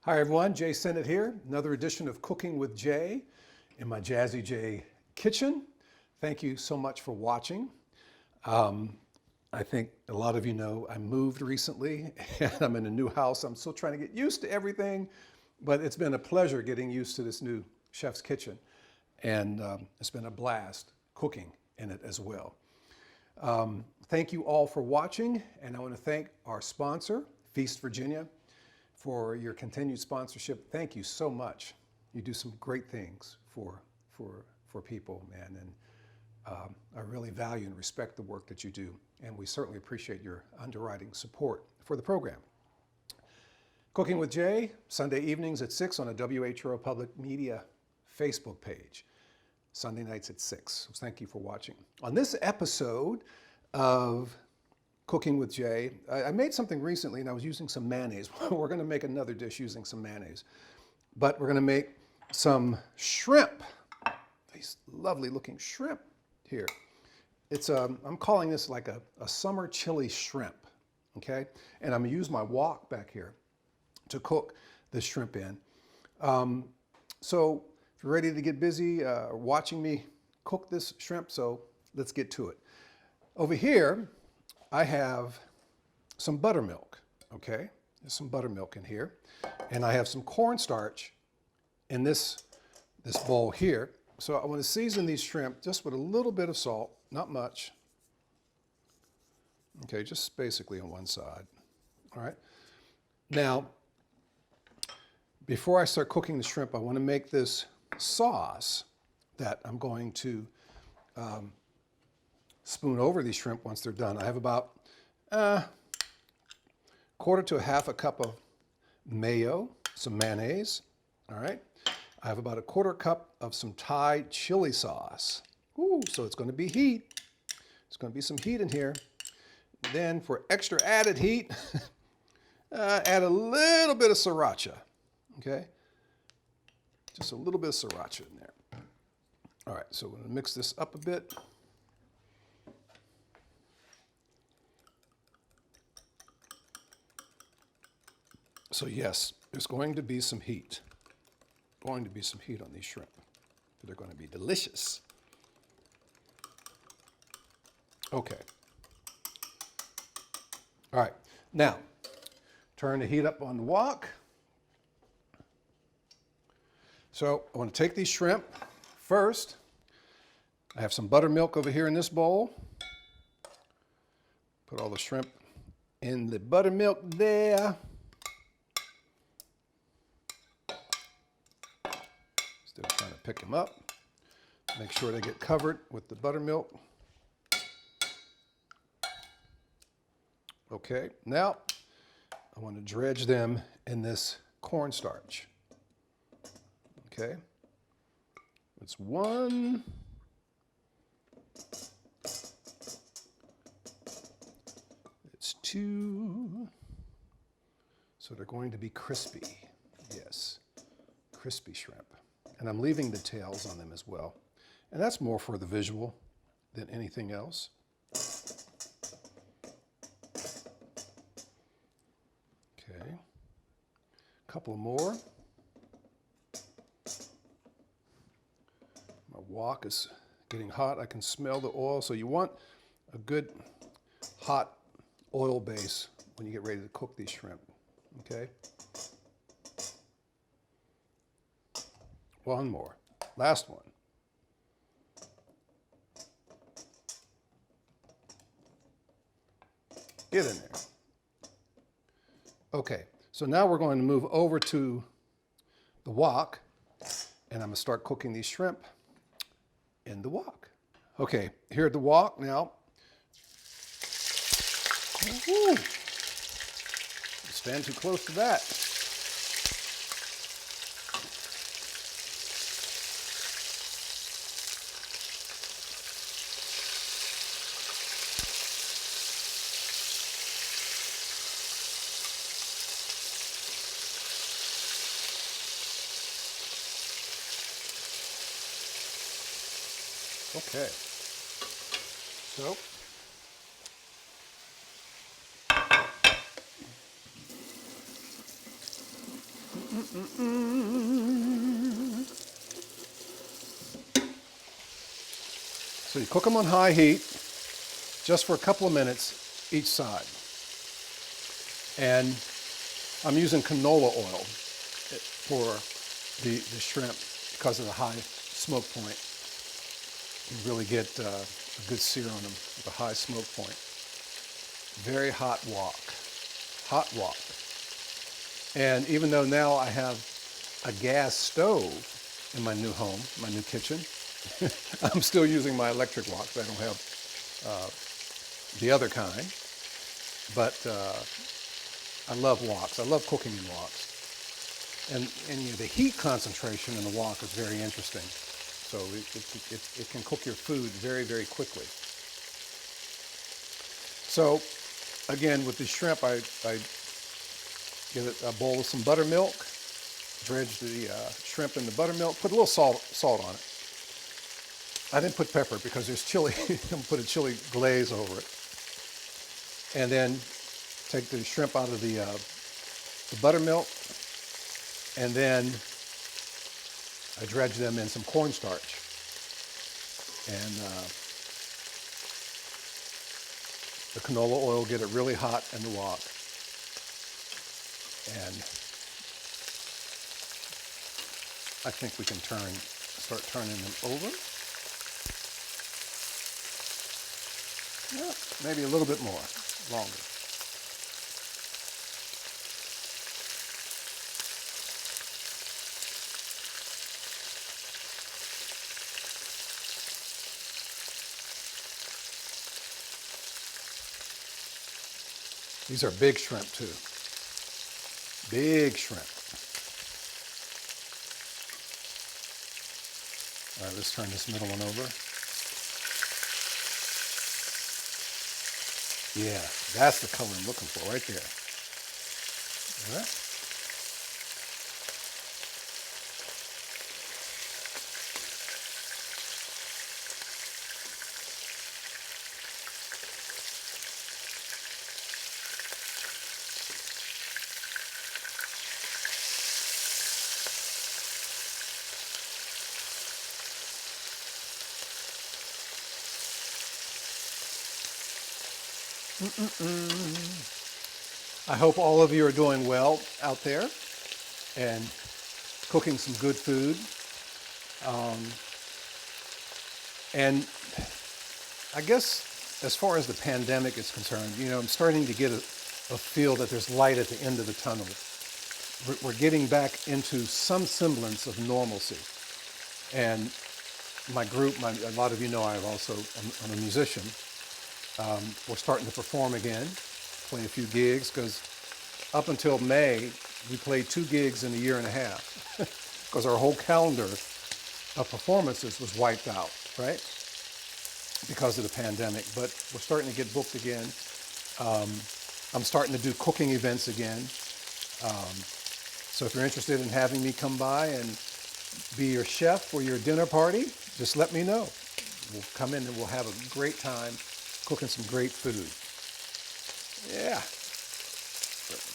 Hi everyone, Jae Sennett here. Another edition of Cooking with Jae in my Jazzy Jae kitchen. Thank you so much for watching. I think a lot of you know I moved recently and I'm in a new house. I'm still trying to get used to everything, but it's been a pleasure getting used to this new chef's kitchen. And it's been a blast cooking in it as well. Thank you all for watching, and I want to thank our sponsor, Feast Virginia, for your continued sponsorship. Thank you so much. You do some great things for people, man, and I really value and respect the work that you do, and we certainly appreciate your underwriting support for the program. Cooking with Jae, Sunday evenings at 6 on a WHO Public Media Facebook page. Sunday nights at 6. So thank you for watching. On this episode of Cooking with Jae, I made something recently and I was using some mayonnaise. We're going to make another dish using some mayonnaise. But we're going to make some shrimp. These lovely looking shrimp here. It's I'm calling this like a summer chili shrimp, okay? And I'm going to use my wok back here to cook this shrimp in. So if you're ready to get busy watching me cook this shrimp, so let's get to it. Over here, I have some buttermilk, okay? There's some buttermilk in here. And I have some cornstarch in this bowl here. So I want to season these shrimp just with a little bit of salt, not much. Okay, just basically on one side, all right? Now, before I start cooking the shrimp, I want to make this sauce that I'm going to spoon over these shrimp once they're done. I have about quarter to a half a cup of mayo, some mayonnaise, all right? I have about a quarter cup of some Thai chili sauce. Ooh, so it's going to be heat. There's going to be some heat in here. Then for extra added heat, add a little bit of sriracha, okay? Just a little bit of sriracha in there. All right, so we're going to mix this up a bit. So yes, there's going to be some heat. Going to be some heat on these shrimp. They're going to be delicious. Okay. All right. Now, turn the heat up on the wok. So I want to take these shrimp first. I have some buttermilk over here in this bowl. Put all the shrimp in the buttermilk there. Instead of trying to pick them up, make sure they get covered with the buttermilk. Okay, now I want to dredge them in this cornstarch. Okay, it's one. It's two. So they're going to be crispy. Yes, crispy shrimp. And I'm leaving the tails on them as well. And that's more for the visual than anything else. Okay, a couple more. My wok is getting hot. I can smell the oil. So you want a good hot oil base when you get ready to cook these shrimp, okay? One more, last one. Get in there. Okay, so now we're going to move over to the wok, and I'm gonna start cooking these shrimp in the wok. Okay, here at the wok now. Woo-hoo. Stand too close to that. Okay, so So you cook them on high heat just for a couple of minutes each side. And I'm using canola oil for the shrimp because of the high smoke point. You really get a good sear on them with a high smoke point. Very hot wok. Hot wok. And even though now I have a gas stove in my new home, my new kitchen, I'm still using my electric wok. I don't have the other kind. But I love woks. I love cooking in woks. And you know, the heat concentration in the wok is very interesting. So it can cook your food very, very quickly. So again, with the shrimp, I get a bowl of some buttermilk, dredge the shrimp in the buttermilk, put a little salt on it. I didn't put pepper because there's chili. I'm put a chili glaze over it. And then take the shrimp out of the buttermilk, and then I dredge them in some cornstarch. And the canola oil, get it really hot in the wok. And I think we can start turning them over. Yeah, maybe a little bit more, longer. These are big shrimp too. Big shrimp. All right, let's turn this middle one over. Yeah, that's the color I'm looking for right there. All right. I hope all of you are doing well out there and cooking some good food. And I guess as far as the pandemic is concerned, you know, I'm starting to get a feel that there's light at the end of the tunnel. We're getting back into some semblance of normalcy. And my group, a lot of you know I'm a musician. We're starting to perform again, play a few gigs, because up until May, we played 2 gigs in a year and a half, because our whole calendar of performances was wiped out, right? Because of the pandemic. But we're starting to get booked again. I'm starting to do cooking events again. So if you're interested in having me come by and be your chef for your dinner party, just let me know. We'll come in and we'll have a great time cooking some great food. Yeah.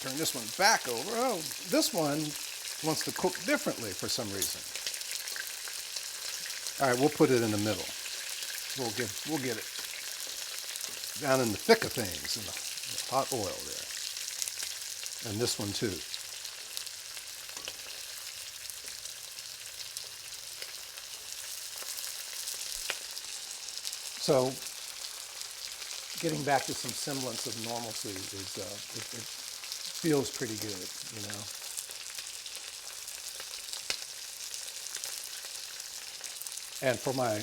Turn this one back over. Oh, this one wants to cook differently for some reason. All right, we'll put it in the middle. We'll get it down in the thick of things, in the hot oil there. And this one too. So, getting back to some semblance of normalcy is, it feels pretty good, you know. And for my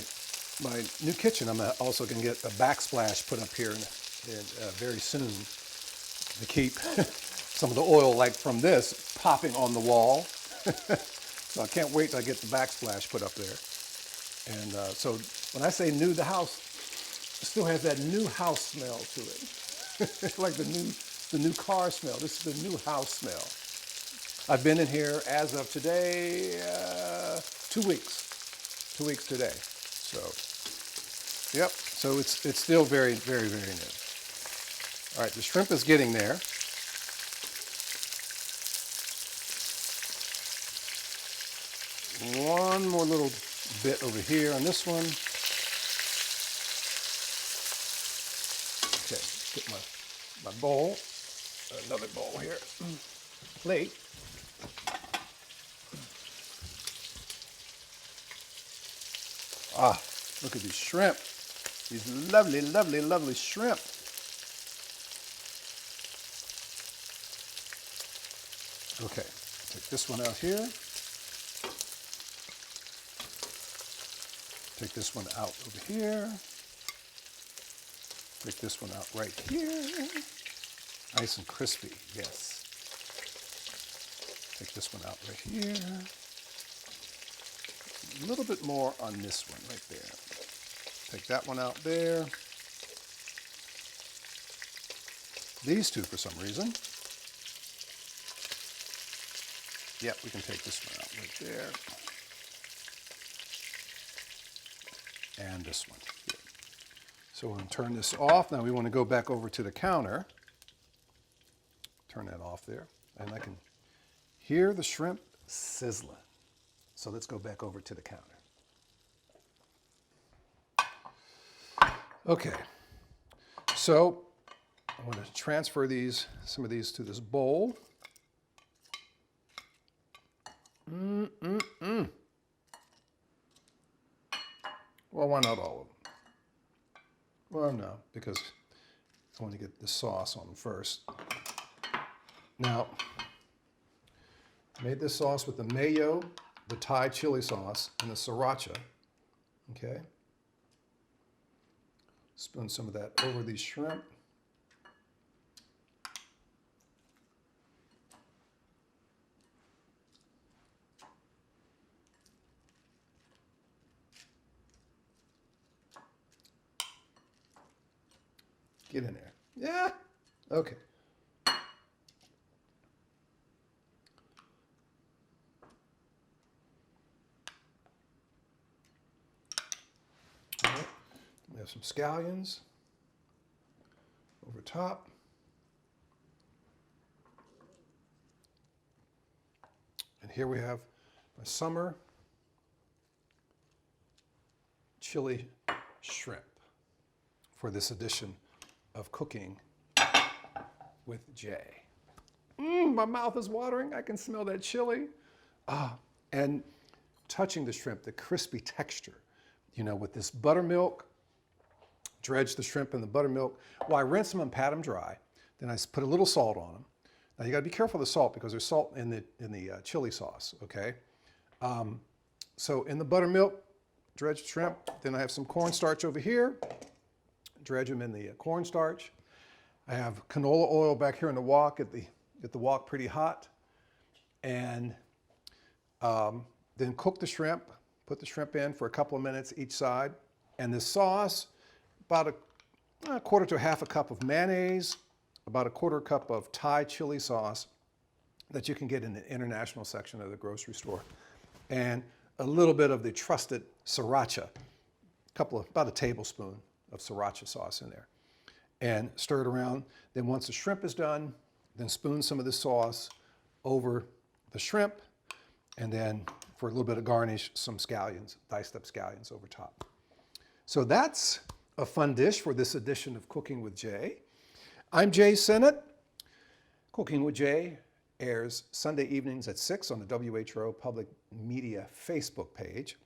new kitchen, I'm also going to get a backsplash put up here very soon to keep some of the oil, like from this, popping on the wall. So I can't wait till I get the backsplash put up there. And so when I say new, the house still has that new house smell to it. It's like the new car smell. This is the new house smell. I've been in here as of today, 2 weeks. 2 weeks today. So, yep. So it's still very, very, very new. All right, the shrimp is getting there. one more little bit over here on this one. Okay, get my bowl, another bowl here, plate. Ah, look at these shrimp. These lovely, lovely, lovely shrimp. Okay, take this one out here. Take this one out over here. Take this one out right here. Nice and crispy, yes. Take this one out right here. A little bit more on this one right there. Take that one out there. These two for some reason. Yep, we can take this one out right there. And this one. Good. So we're going to turn this off. Now we want to go back over to the counter. Turn that off there. And I can hear the shrimp sizzling. So let's go back over to the counter. Okay. So I'm going to transfer some of these to this bowl. Well, why not all of them? Well, no, because I want to get the sauce on them first. Now, I made this sauce with the mayo, the Thai chili sauce, and the sriracha. Okay. Spoon some of that over these shrimp. Get in there. Yeah. Okay. All right. We have some scallions over top. And here we have my summer chili shrimp for this edition of Cooking with Jae. My mouth is watering. I can smell that chili. And touching the shrimp, the crispy texture, you know, with this buttermilk, dredge the shrimp in the buttermilk. Well, I rinse them and pat them dry. Then I put a little salt on them. Now you got to be careful of the salt because there's salt in the chili sauce, okay? So in the buttermilk, dredged shrimp. Then I have some cornstarch over here. Dredge them in the cornstarch. I have canola oil back here in the wok. Get the wok pretty hot, and then cook the shrimp. Put the shrimp in for a couple of minutes each side, and the sauce, about a quarter to half a cup of mayonnaise, about a quarter cup of Thai chili sauce that you can get in the international section of the grocery store, and a little bit of the trusted sriracha, about a tablespoon of sriracha sauce in there, and stir it around. Then once the shrimp is done, then spoon some of the sauce over the shrimp, and then for a little bit of garnish, some scallions, diced up scallions over top. So that's a fun dish for this edition of Cooking with Jae. I'm Jae Sennett. Cooking with Jae airs Sunday evenings at 6 on the WHO Public Media Facebook page.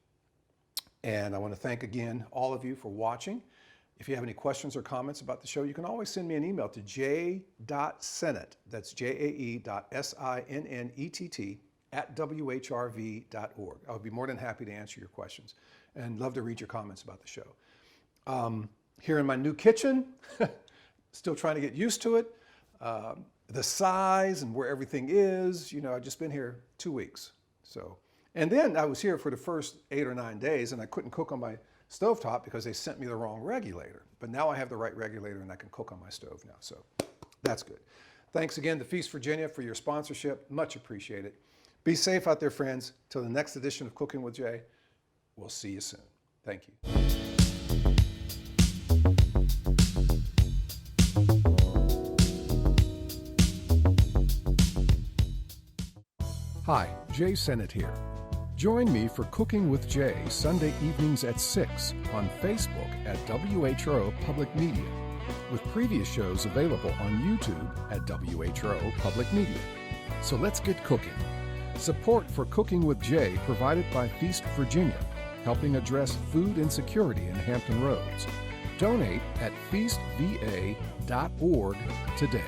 And I want to thank again all of you for watching. If you have any questions or comments about the show, you can always send me an email to jae.sennett, that's jae.sinnett, @whrv.org. I would be more than happy to answer your questions and love to read your comments about the show. Here in my new kitchen, still trying to get used to it. The size and where everything is, you know, I've just been here 2 weeks. So, and then I was here for the first 8 or 9 days and I couldn't cook on my stovetop because they sent me the wrong regulator. But now I have the right regulator and I can cook on my stove now. So that's good. Thanks again to Feast Virginia for your sponsorship. Much appreciated. Be safe out there, friends. Till the next edition of Cooking with Jae, we'll see you soon. Thank you. Hi, Jae Sennett here. Join me for Cooking with Jay Sunday evenings at 6 on Facebook at WHRO Public Media, with previous shows available on YouTube at WHRO Public Media. So let's get cooking. Support for Cooking with Jay provided by Feast Virginia, helping address food insecurity in Hampton Roads. Donate at feastva.org today.